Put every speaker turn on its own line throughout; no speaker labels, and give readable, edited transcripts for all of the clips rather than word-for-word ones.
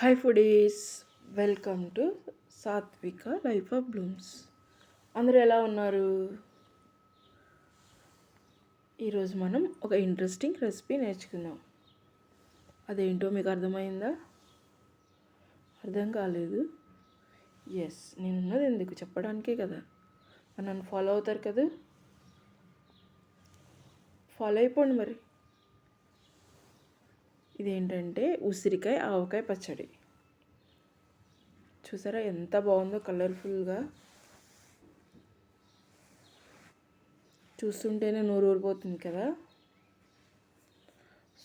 Hi foodies, welcome to సాత్విక life of Bloom's. అందరూ ఎలా ఉన్నారు? ఈరోజు మనం ఒక ఇంట్రెస్టింగ్ రెసిపీ నేర్చుకుందాం. అదేంటో మీకు అర్థమైందా? అర్థం కాలేదు? ఎస్, నేనున్నది ఎందుకు చెప్పడానికే కదా. నన్ను ఫాలో అవుతారు కదా, ఫాలో అయిపోండి మరి. ఇదేంటంటే ఉసిరికాయ ఆవకాయ పచ్చడి. చూసారా ఎంత బాగుందో, కలర్ఫుల్గా. చూస్తుంటేనే నోరు ఊరిపోతుంది కదా,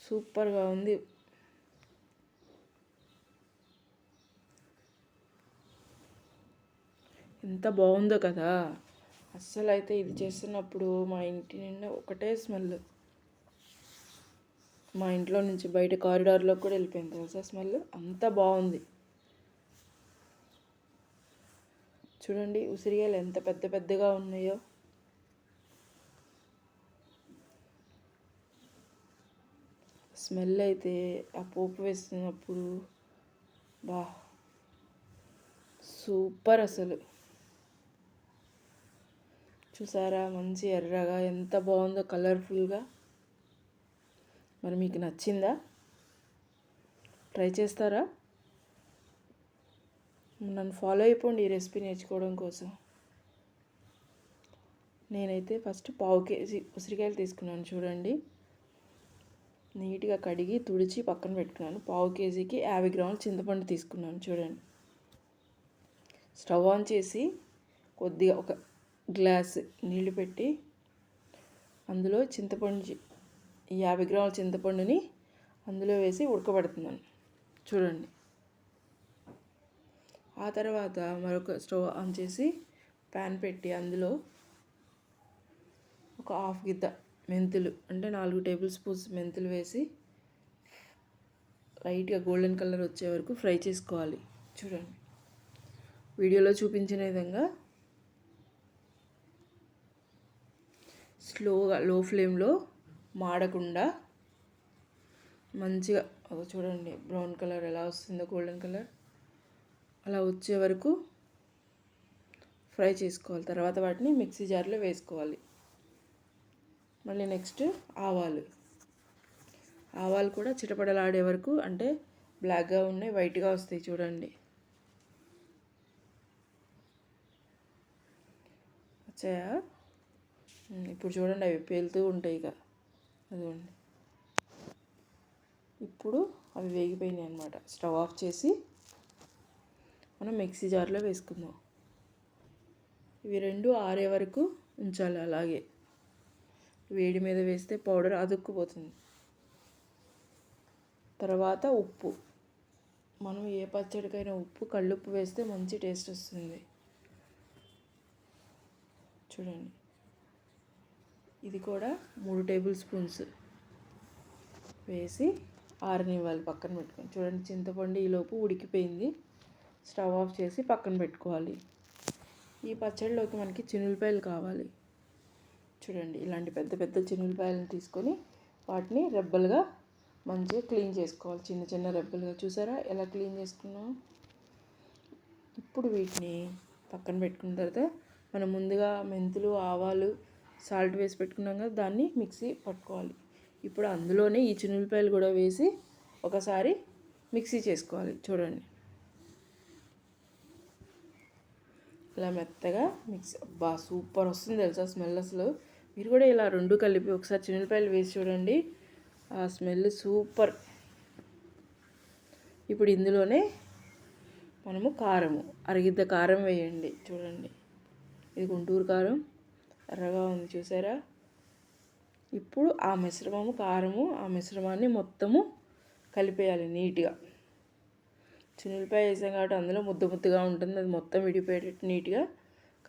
సూపర్గా ఉంది. ఎంత బాగుందో కదా. అస్సలు అయితే ఇది చేస్తున్నప్పుడు మా ఇంటి నిండా ఒకటే స్మెల్. మా ఇంట్లో నుంచి బయట కారిడార్లోకి కూడా వెళ్ళిపోయింది తెలుసా స్మెల్, అంత బాగుంది. చూడండి ఉసిరికాయలు ఎంత పెద్ద పెద్దగా ఉన్నాయో. స్మెల్ అయితే ఆ పోపు వేస్తున్నప్పుడు బా సూపర్ అసలు. చూసారా మంచి ఎర్రగా ఎంత బాగుందో, కలర్ఫుల్గా. మరి మీకు నచ్చిందా? ట్రై చేస్తారా? నన్ను ఫాలో అయిపోండి ఈ రెసిపీ నేర్చుకోవడం కోసం. నేనైతే ఫస్ట్ 1/2 కేజీ ఉసిరికాయలు తీసుకున్నాను. చూడండి, నీట్గా కడిగి తుడిచి పక్కన పెట్టుకున్నాను. 1/2 కేజీకి 50 గ్రాముల చింతపండు తీసుకున్నాను. చూడండి, స్టవ్ ఆన్ చేసి కొద్దిగా ఒక గ్లాస్ నీళ్లు పెట్టి అందులో చింతపండు 50 గ్రాముల చింతపండుని అందులో వేసి ఉడకబెడుతున్నాను. చూడండి, ఆ తర్వాత మరొక స్టవ్ ఆన్ చేసి ప్యాన్ పెట్టి అందులో ఒక 1/2 గిద్ద మెంతులు, అంటే 4 టేబుల్ స్పూన్స్ మెంతులు వేసి లైట్గా గోల్డెన్ కలర్ వచ్చే వరకు ఫ్రై చేసుకోవాలి. చూడండి, వీడియోలో చూపించిన విధంగా స్లోగా లో ఫ్లేమ్లో మాడకుండా మంచిగా చూడండి బ్రౌన్ కలర్ ఎలా వస్తుందో, గోల్డెన్ కలర్ అలా వచ్చే వరకు ఫ్రై చేసుకోవాలి. తర్వాత వాటిని మిక్సీ జార్లో వేసుకోవాలి. మళ్ళీ నెక్స్ట్ ఆవాలు కూడా చిటపటలాడే వరకు, అంటే బ్లాక్గా ఉన్నాయి వైట్గా వస్తాయి. చూడండి, వచ్చాయా? ఇప్పుడు చూడండి అవి పేలుతూ ఉంటాయి ఇక. అదిగోండి, ఇప్పుడు అవి వేగిపోయినాయి అన్నమాట. స్టవ్ ఆఫ్ చేసి మనం మిక్సీ జార్లో వేసుకుందాం. ఇవి రెండు ఆరే వరకు ఉంచాలి. అలాగే వేడి మీద వేస్తే పౌడర్ అతుక్కుపోతుంది. తర్వాత ఉప్పు, మనం ఏ పచ్చడికైనా ఉప్పు, కళ్ళుప్పు వేస్తే మంచి టేస్ట్ వస్తుంది. చూడండి, ఇది కూడా 3 టేబుల్ స్పూన్స్ వేసి ఆరనివ్వాలి, పక్కన పెట్టుకొని. చూడండి, చింతపండు ఈలోపు ఉడికిపోయింది. స్టవ్ ఆఫ్ చేసి పక్కన పెట్టుకోవాలి. ఈ పచ్చడిలోకి మనకి చిన్నులపాయలు కావాలి. చూడండి, ఇలాంటి పెద్ద పెద్ద చిన్నులపాయలను తీసుకొని వాటిని రెబ్బలుగా మంచిగా క్లీన్ చేసుకోవాలి. చిన్న చిన్న రెబ్బలుగా. చూసారా ఎలా క్లీన్ చేసుకున్నాం? ఇప్పుడు వీటిని పక్కన పెట్టుకున్న తర్వాత మనం ముందుగా మెంతులు, ఆవాలు, సాల్ట్ వేసి పెట్టుకున్నాం కదా, దాన్ని మిక్సీ పట్టుకోవాలి. ఇప్పుడు అందులోనే ఈ చిన్నులపాయలు కూడా వేసి ఒకసారి మిక్సీ చేసుకోవాలి. చూడండి, ఇలా మెత్తగా మిక్సీ. అబ్బా సూపర్ వస్తుంది తెలుసా స్మెల్ అసలు. మీరు కూడా ఇలా రెండు కలిపి ఒకసారి చిన్నులపాయలు వేసి చూడండి, ఆ స్మెల్ సూపర్. ఇప్పుడు ఇందులోనే మనము కారము, అరగిద్ద కారం వేయండి. చూడండి, ఇది గుంటూరు కారం, ఎర్రగా ఉంది చూసారా. ఇప్పుడు ఆ మిశ్రమము, కారము, ఆ మిశ్రమాన్ని మొత్తము కలిపేయాలి నీట్గా. చిన్నులపాయ వేసాం కాబట్టి అందులో ముద్ద ముద్దగా ఉంటుంది, అది మొత్తం విడిపోయేటట్టు నీట్గా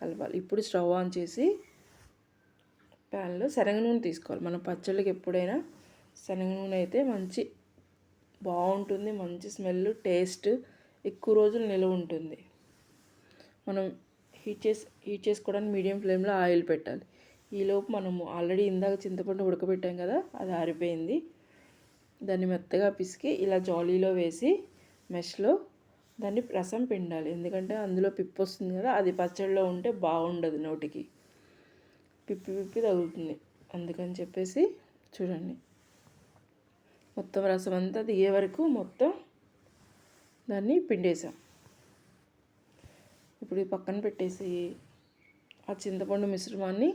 కలపాలి. ఇప్పుడు స్టవ్ ఆన్ చేసి ప్యాన్లో శనగ నూనె తీసుకోవాలి. మన పచ్చళ్ళకి ఎప్పుడైనా శనగ నూనె అయితే మంచి బాగుంటుంది, మంచి స్మెల్, టేస్ట్, ఎక్కువ రోజులు నిలువ ఉంటుంది. మనం హీట్ చేసుకోవడానికి మీడియం ఫ్లేమ్లో ఆయిల్ పెట్టాలి. ఈలోపు మనము ఆల్రెడీ ఇందాక చింతపండు ఉడకబెట్టాం కదా, అది ఆరిపోయింది. దాన్ని మెత్తగా పిసికి ఇలా జాలీలో వేసి మెష్లో దాన్ని రసం పిండాలి. ఎందుకంటే అందులో పిప్పి వస్తుంది కదా, అది పచ్చడిలో ఉంటే బాగుండదు, నోటికి పిప్పి పిప్పి తగులుతుంది. అందుకని చెప్పేసి చూడండి, మొత్తం రసం అంతా దిగే వరకు మొత్తం దాన్ని పిండేసాం. ఇప్పుడు పక్కన పెట్టేసి ఆ చింతపండు మిశ్రమాన్ని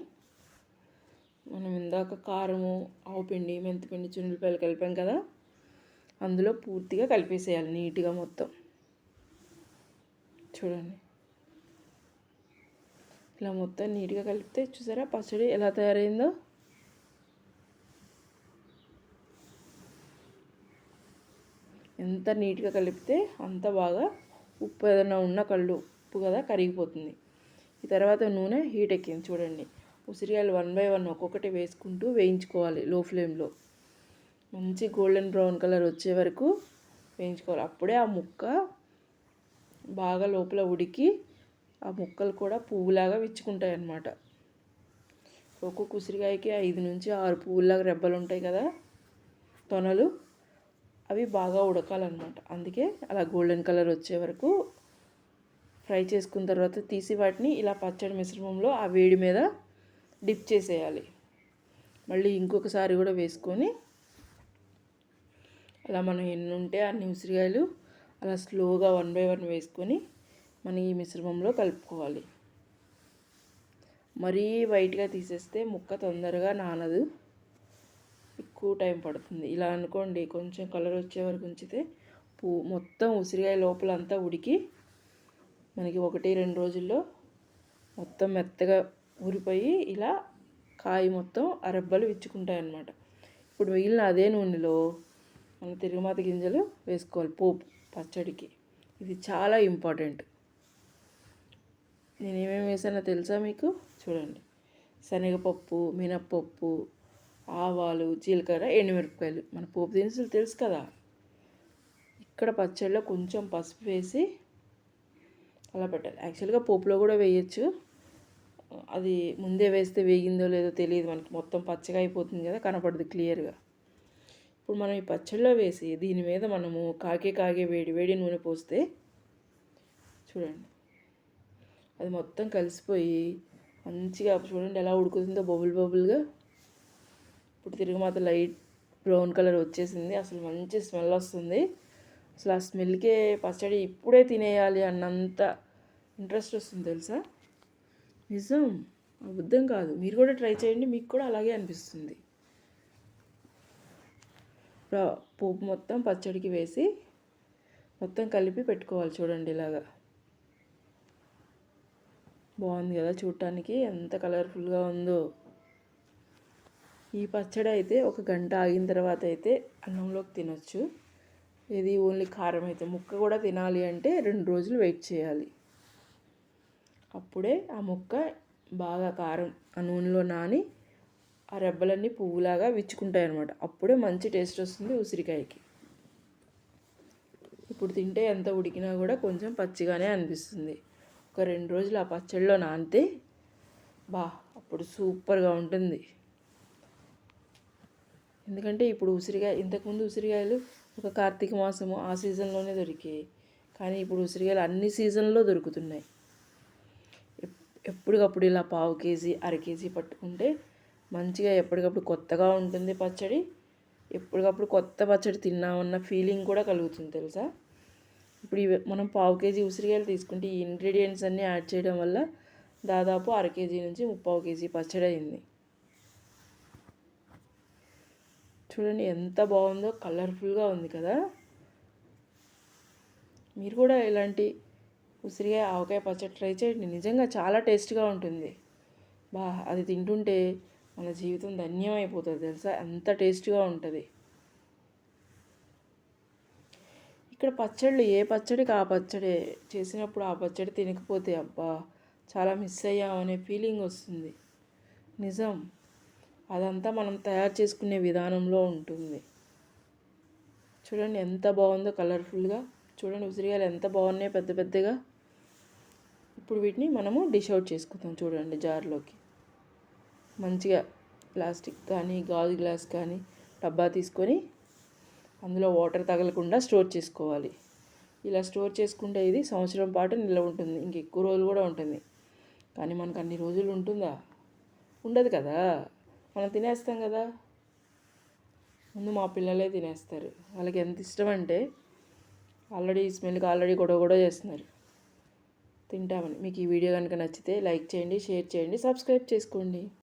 మనం ఇందాక కారము, ఆవుపిండి, మెంతిపిండి, చున్నులపాయలు కలిపాం కదా, అందులో పూర్తిగా కలిపేసేయాలి నీట్గా మొత్తం. చూడండి, ఇలా మొత్తం నీట్గా కలిపితే చూసారా పచ్చడి ఎలా తయారైందో. ఎంత నీట్గా కలిపితే అంత బాగా ఉప్పు ఏదైనా ఉన్న కళ్ళు ఉప్పు కదా కరిగిపోతుంది. ఈ తర్వాత నూనె హీట్ ఎక్కింది చూడండి. ఉసిరికాయలు 1 బై 1 ఒక్కొక్కటి వేసుకుంటూ వేయించుకోవాలి లో ఫ్లేమ్లో. మంచి గోల్డెన్ బ్రౌన్ కలర్ వచ్చే వరకు వేయించుకోవాలి. అప్పుడే ఆ ముక్క బాగా లోపల ఉడికి ఆ ముక్కలు కూడా పువ్వులాగా విచ్చుకుంటాయి అన్నమాట. ఒక్కొక్క ఉసిరికాయకి 5 నుంచి 6 పువ్వులాగా రెబ్బలు ఉంటాయి కదా, తొనలు, అవి బాగా ఉడకాలన్నమాట. అందుకే అలా గోల్డెన్ కలర్ వచ్చే వరకు ఫ్రై చేసుకున్న తర్వాత తీసి వాటిని ఇలా పచ్చడి మిశ్రమంలో ఆ వేడి మీద డిప్ చేసేయాలి. మళ్ళీ ఇంకొకసారి కూడా వేసుకొని అలా మనం ఎన్ని ఉంటే అన్ని ఉసిరికాయలు అలా స్లోగా 1 బై 1 వేసుకొని మనం ఈ మిశ్రమంలో కలుపుకోవాలి. మరీ వైట్గా తీసేస్తే ముక్క తొందరగా నానదు, ఎక్కువ టైం పడుతుంది. ఇలా అనుకోండి, కొంచెం కలర్ వచ్చే వరకు ఉంచితే మొత్తం ఉసిరికాయ లోపల అంతా ఉడికి మనకి 1-2 రోజుల్లో మొత్తం మెత్తగా ఊరిపోయి ఇలా కాయ మొత్తం అరెబ్బలు విచ్చుకుంటాయి అన్నమాట. ఇప్పుడు మిగిలిన అదే నూనెలో మనం తిరుగుమాత గింజలు వేసుకోవాలి పోపు పచ్చడికి. ఇది చాలా ఇంపార్టెంట్. నేను ఏమేమి వేసానో తెలుసా మీకు? చూడండి, శనగపప్పు, మినప్పప్పు, ఆవాలు, జీలకర్ర, ఎండుమిరపకాయలు, మన పోపు దినుసులు తెలుసు కదా. ఇక్కడ పచ్చడిలో కొంచెం పసుపు వేసి అలా పెట్టాలి. యాక్చువల్గా పోపులో కూడా వేయచ్చు, అది ముందే వేస్తే వేగిందో లేదో తెలియదు మనకి, మొత్తం పచ్చగా అయిపోతుంది కదా, కనపడదు క్లియర్గా. ఇప్పుడు మనం ఈ పచ్చడిలో వేసి దీని మీద మనము కాగే వేడి వేడి నూనె పోస్తే చూడండి, అది మొత్తం కలిసిపోయి మంచిగా చూడండి ఎలా ఉడుకుతుందో బబుల్గా. ఇప్పుడు తిరుగుమాత లైట్ బ్రౌన్ కలర్ వచ్చేసింది, అసలు మంచి స్మెల్ వస్తుంది. అసలు ఆ స్మెల్కే పచ్చడి ఇప్పుడే తినేయాలి అన్నంత ఇంట్రెస్ట్ వస్తుంది తెలుసా. నిజం, అబద్ధం కాదు. మీరు కూడా ట్రై చేయండి, మీకు కూడా అలాగే అనిపిస్తుంది. పోపు మొత్తం పచ్చడికి వేసి మొత్తం కలిపి పెట్టుకోవాలి. చూడండి ఇలాగా బాగుంది కదా, చూడటానికి ఎంత కలర్ఫుల్గా ఉందో. ఈ పచ్చడి అయితే 1 గంట ఆగిన తర్వాత అయితే అన్నంలోకి తినొచ్చు. ఇది ఓన్లీ కారం అయితే, ముక్క కూడా తినాలి అంటే 2 రోజులు వెయిట్ చేయాలి. అప్పుడే ఆ ముక్క బాగా కారం ఆ నూనెలో నాని ఆ రెబ్బలన్నీ పువ్వులాగా విచ్చుకుంటాయి అన్నమాట. అప్పుడే మంచి టేస్ట్ వస్తుంది ఉసిరికాయకి. ఇప్పుడు తింటే ఎంత ఉడికినా కూడా కొంచెం పచ్చిగానే అనిపిస్తుంది. ఒక 2 రోజులు ఆ పచ్చడిలో నానితే అప్పుడు సూపర్గా ఉంటుంది. ఎందుకంటే ఇప్పుడు ఇంతకుముందు ఉసిరికాయలు ఒక కార్తీక మాసము ఆ సీజన్లోనే దొరికాయి, కానీ ఇప్పుడు ఉసిరికాయలు అన్ని సీజన్లో దొరుకుతున్నాయి. ఎప్పటికప్పుడు ఇలా 1/2 కేజీ 1/2 కేజీ పట్టుకుంటే మంచిగా ఎప్పటికప్పుడు కొత్తగా ఉంటుంది పచ్చడి. ఎప్పటికప్పుడు కొత్త పచ్చడి తిన్నామన్న ఫీలింగ్ కూడా కలుగుతుంది తెలుసా. ఇప్పుడు మనం 1/2 కేజీ ఉసిరికాయలు తీసుకుంటే ఈ ఇంగ్రీడియంట్స్ అన్నీ యాడ్ చేయడం వల్ల దాదాపు 1/2 కేజీ నుంచి 3/4 కేజీ పచ్చడి అయింది. చూడండి ఎంత బాగుందో, కలర్ఫుల్గా ఉంది కదా. మీరు కూడా ఇలాంటి ఉసిరికాయ ఆవకాయ పచ్చడి ట్రై చేయండి, నిజంగా చాలా టేస్ట్గా ఉంటుంది. అది తింటుంటే మన జీవితం ధన్యం అయిపోతుంది తెలుసా, ఎంత టేస్ట్గా ఉంటుంది. ఇక్కడ పచ్చళ్ళు ఏ పచ్చడికి ఆ పచ్చడే చేసినప్పుడు ఆ పచ్చడి తినకపోతే చాలా మిస్ అయ్యామనే ఫీలింగ్ వస్తుంది. నిజం, అదంతా మనం తయారు చేసుకునే విధానంలో ఉంటుంది. చూడండి ఎంత బాగుందో కలర్ఫుల్గా. చూడండి ఉసిరికాయలు ఎంత బాగున్నాయి పెద్ద పెద్దగా. ఇప్పుడు వీటిని మనము డిష్ అవుట్ చేసుకుందాం. చూడండి జార్లోకి మంచిగా ప్లాస్టిక్ కానీ గాజు గ్లాస్ కానీ డబ్బా తీసుకొని అందులో వాటర్ తగలకుండా స్టోర్ చేసుకోవాలి. ఇలా స్టోర్ చేసుకుంటే ఇది సంవత్సరం పాటు నిల్వ ఉంటుంది, ఇంకెక్కువ రోజులు కూడా ఉంటుంది. కానీ మనకు అన్ని రోజులు ఉంటుందా? ఉండదు కదా, మనం తినేస్తాం కదా. ముందు మా పిల్లలే తినేస్తారు, వాళ్ళకి ఎంత ఇష్టం అంటే ఆల్రెడీ స్మెల్కి ఆల్రెడీ గొడవ చేస్తున్నారు తింటామని. మీకు ఈ వీడియో కనుక నచ్చితే లైక్ చేయండి, షేర్ చేయండి, సబ్స్క్రైబ్ చేసుకోండి.